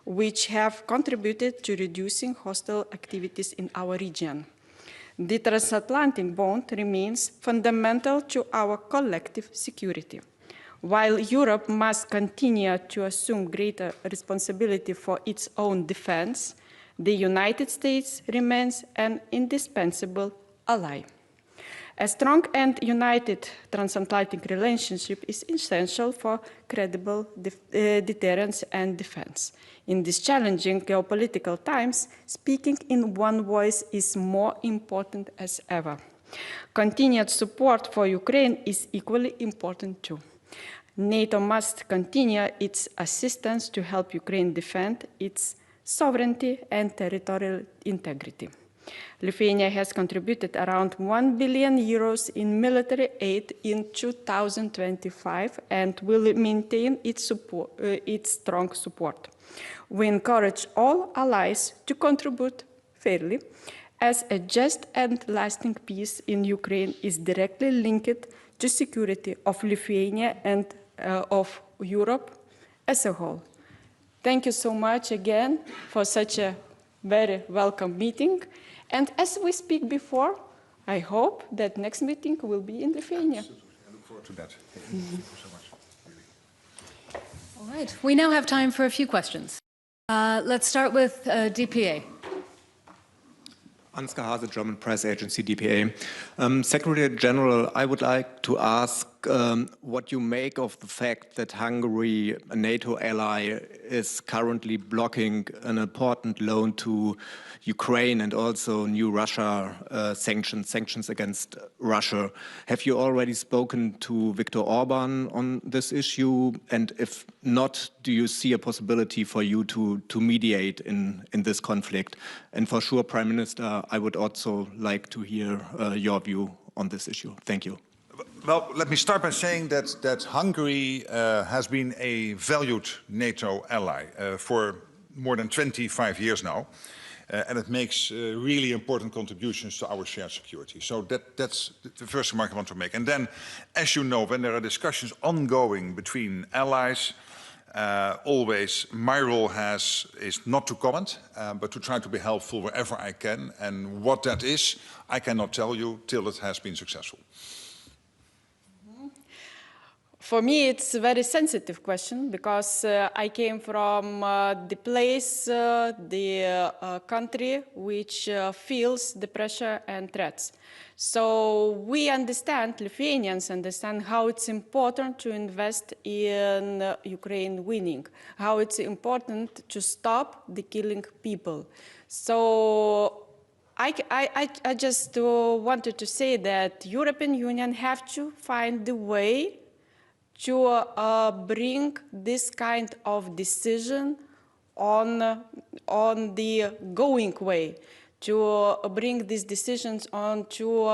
which have contributed to reducing hostile activities in our region. The transatlantic bond remains fundamental to our collective security. While Europe must continue to assume greater responsibility for its own defense, the United States remains an indispensable ally. A strong and united transatlantic relationship is essential for credible deterrence and defense. In these challenging geopolitical times, speaking in one voice is more important as ever. Continued support for Ukraine is equally important too. NATO must continue its assistance to help Ukraine defend its sovereignty and territorial integrity. Lithuania has contributed around 1 billion euros in military aid in 2025 and will maintain its strong support. We encourage all allies to contribute fairly, as a just and lasting peace in Ukraine is directly linked to security of Lithuania and of Europe as a whole. Thank you so much again for such a very welcome meeting. And as we speak before, I hope that next meeting will be in Lithuania. Absolutely. I look forward to that. Thank you so much. All right. We now have time for a few questions. Let's start with DPA. Ansgar Hase, German press agency DPA. Secretary General, I would like to ask what you make of the fact that Hungary, a NATO ally, is currently blocking an important loan to Ukraine and also new Russia sanctions against Russia. Have you already spoken to Viktor Orban on this issue? And if not, do you see a possibility for you to mediate in this conflict? And for sure, Prime Minister, I would also like to hear your view on this issue. Thank you. Well, let me start by saying that Hungary has been a valued NATO ally for more than 25 years now. And it makes really important contributions to our shared security. So that's the first remark I want to make. And then, as you know, when there are discussions ongoing between allies, always my role is not to comment, but to try to be helpful wherever I can. And what that is, I cannot tell you till it has been successful. For me, it's a very sensitive question because I came from the place, the country which feels the pressure and threats. So we understand, Lithuanians understand how it's important to invest in Ukraine winning, how it's important to stop the killing people. So I just wanted to say that European Union have to find the way to bring this kind of decision on the going way, to bring these decisions onto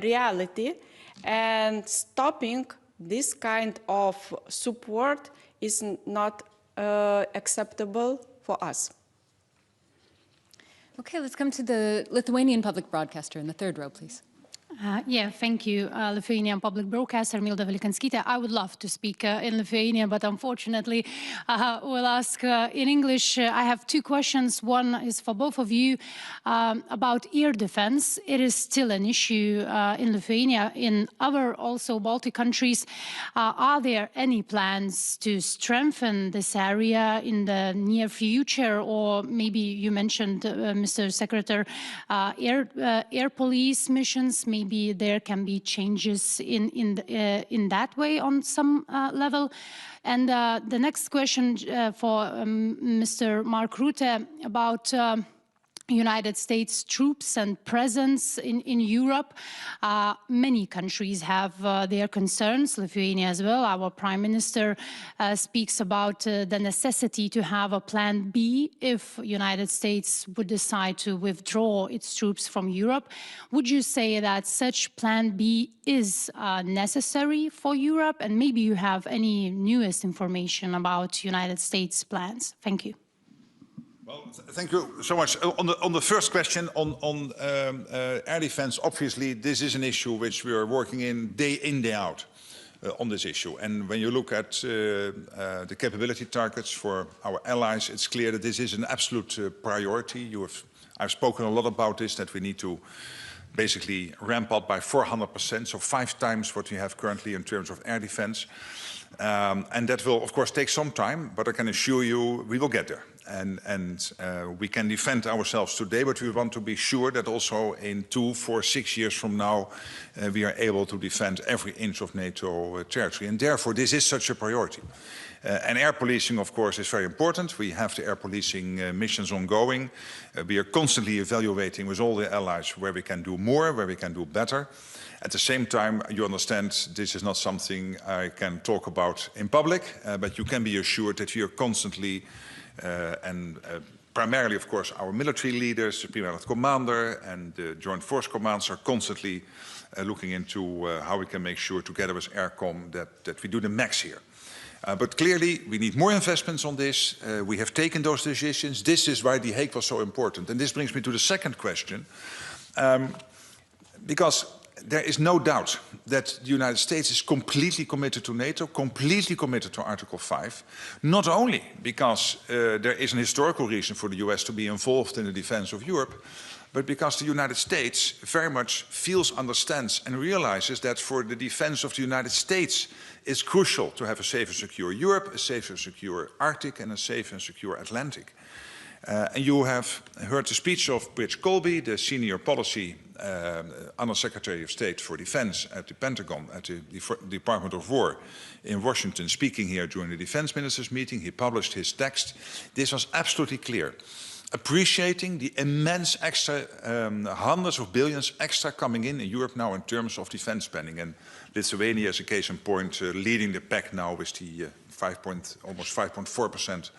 reality, and stopping this kind of support is not acceptable for us. Okay, let's come to the Lithuanian public broadcaster in the third row, please. Yeah, thank you, Lithuanian public broadcaster Milda Velikanskite. I would love to speak in Lithuanian, but unfortunately, we'll ask in English. I have two questions. One is for both of you about air defense. It is still an issue in Lithuania. In other also Baltic countries, are there any plans to strengthen this area in the near future? Or maybe you mentioned, Mr. Secretary, air police missions. Maybe there can be changes in that way on some level. And the next question for Mr. Mark Rutte about United States troops and presence in Europe. Many countries have their concerns, Lithuania as well. Our Prime Minister speaks about the necessity to have a plan B if United States would decide to withdraw its troops from Europe. Would you say that such plan B is necessary for Europe? And maybe you have any newest information about United States plans. Thank you. Well, thank you so much. On the first question on air defense, obviously this is an issue which we are working in, day out. on this issue. And when you look at the capability targets for our allies, it's clear that this is an absolute priority. I've spoken a lot about this, that we need to basically ramp up by 400%, so 5 times what we have currently in terms of air defense. And that will, of course, take some time, but I can assure you we will get there. And we can defend ourselves today, but we want to be sure that also in 2, 4, 6 years from now, we are able to defend every inch of NATO territory. And therefore, this is such a priority. And air policing, of course, is very important. We have the air policing missions ongoing. We are constantly evaluating with all the allies where we can do more, where we can do better. At the same time, you understand this is not something I can talk about in public, but you can be assured that we are constantly primarily, of course, our military leaders, the Premier Commander and the Joint Force Commands are constantly looking into how we can make sure, together with AirCom, that we do the max here. But clearly, we need more investments on this. We have taken those decisions. This is why The Hague was so important. And this brings me to the second question. Because there is no doubt that the United States is completely committed to NATO, completely committed to Article 5, not only because there is an historical reason for the US to be involved in the defense of Europe, but because the United States very much feels, understands and realizes that for the defense of the United States, it's crucial to have a safe and secure Europe, a safe and secure Arctic and a safe and secure Atlantic. And you have heard the speech of Bridge Colby, the Senior Policy Under Secretary of State for Defense at the Pentagon, at the Department of War in Washington, speaking here during the Defense Ministers meeting. He published his text. This was absolutely clear. Appreciating the immense extra, hundreds of billions extra coming in Europe now in terms of defense spending. And Lithuania is a case in point, leading the pack now with the almost 5.4%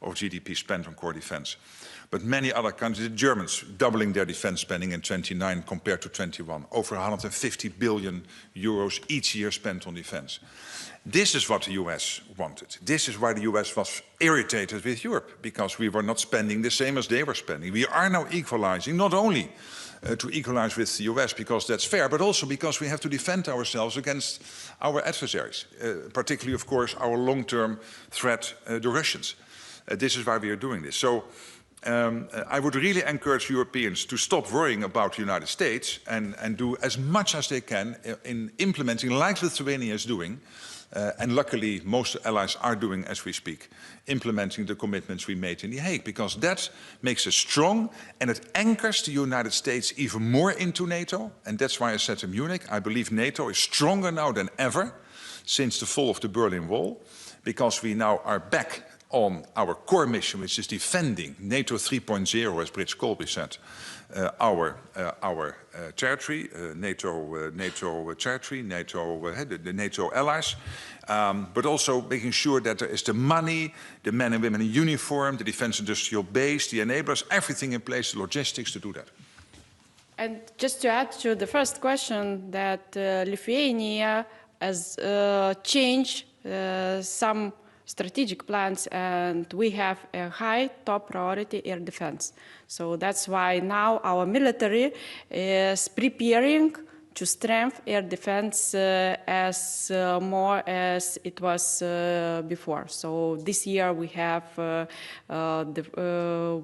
of GDP spent on core defense. But many other countries, the Germans, doubling their defense spending in 29 compared to 21, over 150 billion euros each year spent on defense. This is what the US wanted. This is why the US was irritated with Europe, because we were not spending the same as they were spending. We are now equalizing, not only to equalize with the US because that's fair, but also because we have to defend ourselves against our adversaries, particularly, of course, our long-term threat, the Russians. This is why we are doing this. So I would really encourage Europeans to stop worrying about the United States and do as much as they can in implementing, like Lithuania is doing, and luckily most allies are doing as we speak, implementing the commitments we made in The Hague, because that makes us strong and it anchors the United States even more into NATO. And that's why I said in Munich, I believe NATO is stronger now than ever since the fall of the Berlin Wall, because we now are back on our core mission, which is defending NATO 3.0, as Bridge Colby said, our territory, NATO territory, the NATO allies, but also making sure that there is the money, the men and women in uniform, the defense industrial base, the enablers, everything in place, the logistics to do that. And just to add to the first question, that Lithuania has changed some strategic plans, and we have a high top priority air defense. So that's why now our military is preparing to strengthen air defense as more as it was before. So this year we have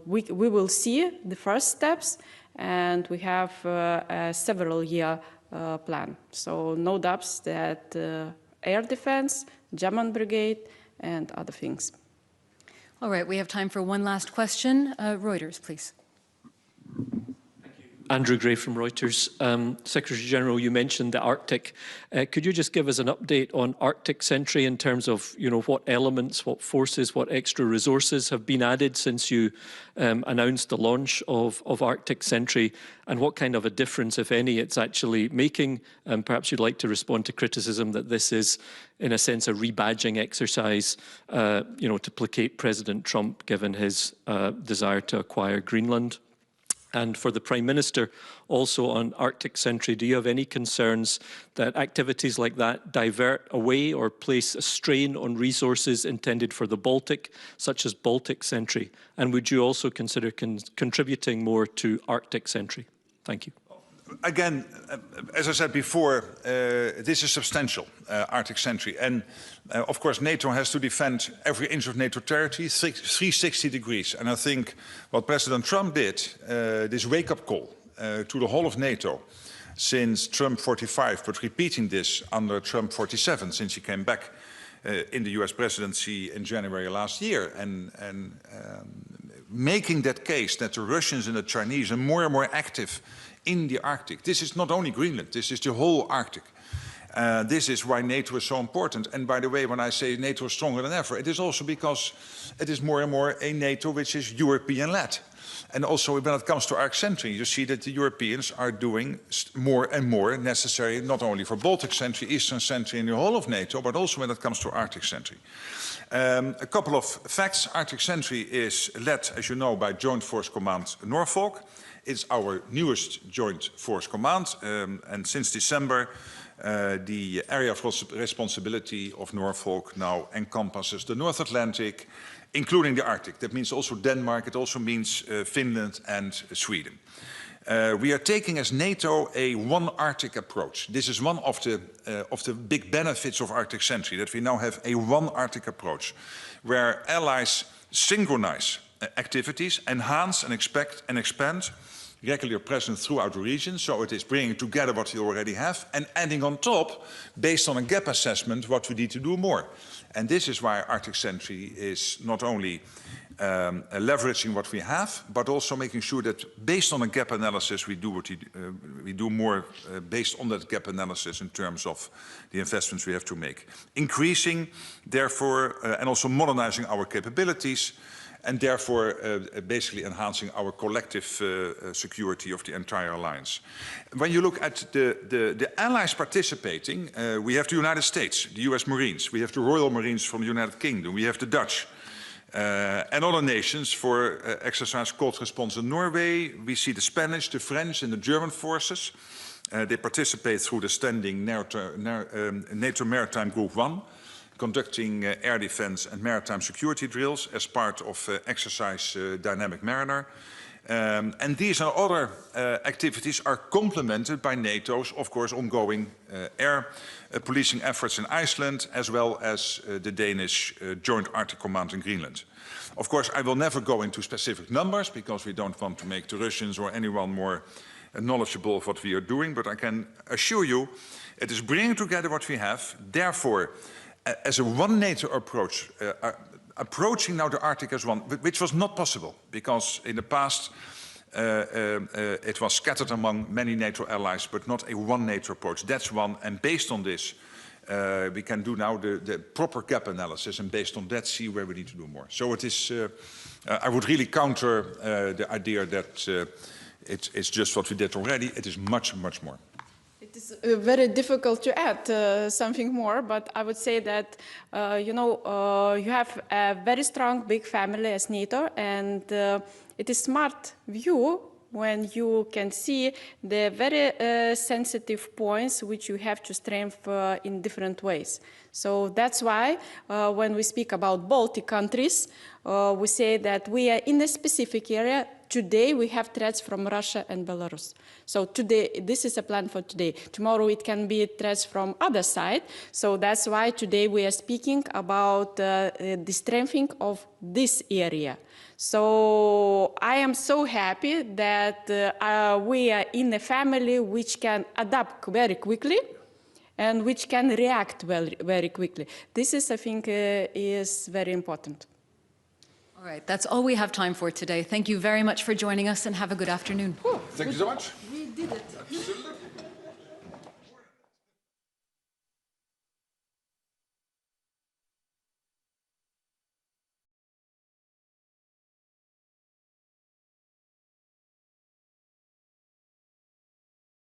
we will see the first steps, and we have a several-year plan. So no doubts that air defense, German brigade, and other things. All right, we have time for one last question. Reuters, please. Andrew Gray from Reuters. Secretary General, you mentioned the Arctic. Could you just give us an update on Arctic Sentry in terms of, what elements, what forces, what extra resources have been added since you announced the launch of Arctic Sentry, and what kind of a difference, if any, it's actually making? Perhaps you'd like to respond to criticism that this is, in a sense, a rebadging exercise, to placate President Trump, given his desire to acquire Greenland. And for the Prime Minister, also on Arctic Sentry, do you have any concerns that activities like that divert away or place a strain on resources intended for the Baltic, such as Baltic Sentry? And would you also consider contributing more to Arctic Sentry? Thank you. again, as I said before, this is substantial, Arctic Sentry. And of course, NATO has to defend every inch of NATO territory, 360 degrees. And I think what President Trump did, this wake-up call to the whole of NATO, since Trump 45, but repeating this under Trump 47, since he came back in the US presidency in January last year, and making that case that the Russians and the Chinese are more and more active in the Arctic. This is not only Greenland, this is the whole Arctic. This is why NATO is so important. And by the way, when I say NATO is stronger than ever, it is also because it is more and more a NATO which is European-led. And also when it comes to Arctic Sentry, you see that the Europeans are doing more and more necessary, not only for Baltic Sentry, Eastern Sentry, and the whole of NATO, but also when it comes to Arctic Sentry. A couple of facts. Arctic Sentry is led, as you know, by Joint Force Command Norfolk. It's our newest Joint Force Command, and since December, the area of responsibility of Norfolk now encompasses the North Atlantic, including the Arctic. That means also Denmark, it also means Finland and Sweden. We are taking as NATO a one Arctic approach. This is one of the big benefits of Arctic Sentry, that we now have a one Arctic approach, where allies synchronize activities, enhance and expand regular presence throughout the region, so it is bringing together what we already have and adding on top, based on a gap assessment, what we need to do more. And this is why Arctic Sentry is not only leveraging what we have, but also making sure that based on a gap analysis, we do more based on that gap analysis in terms of the investments we have to make. Increasing, therefore, and also modernizing our capabilities, and therefore basically enhancing our collective security of the entire alliance. When you look at the allies participating, we have the United States, the US Marines, we have the Royal Marines from the United Kingdom, we have the Dutch, and other nations for exercise cold response in Norway. We see the Spanish, the French and the German forces. They participate through the standing NATO Maritime Group 1, conducting air defense and maritime security drills as part of exercise Dynamic Mariner. And these and other activities are complemented by NATO's, of course, ongoing air policing efforts in Iceland, as well as the Danish Joint Arctic Command in Greenland. Of course, I will never go into specific numbers, because we don't want to make the Russians or anyone more knowledgeable of what we are doing, but I can assure you it is bringing together what we have. Therefore, as a one NATO approach, approaching now the Arctic as one, which was not possible, because in the past it was scattered among many NATO allies, but not a one NATO approach. That's one, and based on this, we can do now the proper gap analysis, and based on that, see where we need to do more. So it is, I would really counter the idea that it's just what we did already. It is much, much more. It is very difficult to add something more, but I would say that, you have a very strong, big family as NATO, and it is smart view when you can see the very sensitive points which you have to strengthen in different ways. So that's why when we speak about Baltic countries, we say that we are in a specific area. Today we have threats from Russia and Belarus. So today, this is a plan for today. Tomorrow it can be threats from other side. So that's why today we are speaking about the strengthening of this area. So I am so happy that we are in a family which can adapt very quickly and which can react very quickly. This is, I think, is very important. All right, that's all we have time for today. Thank you very much for joining us, and have a good afternoon. Thank you so much. We did it. Absolutely.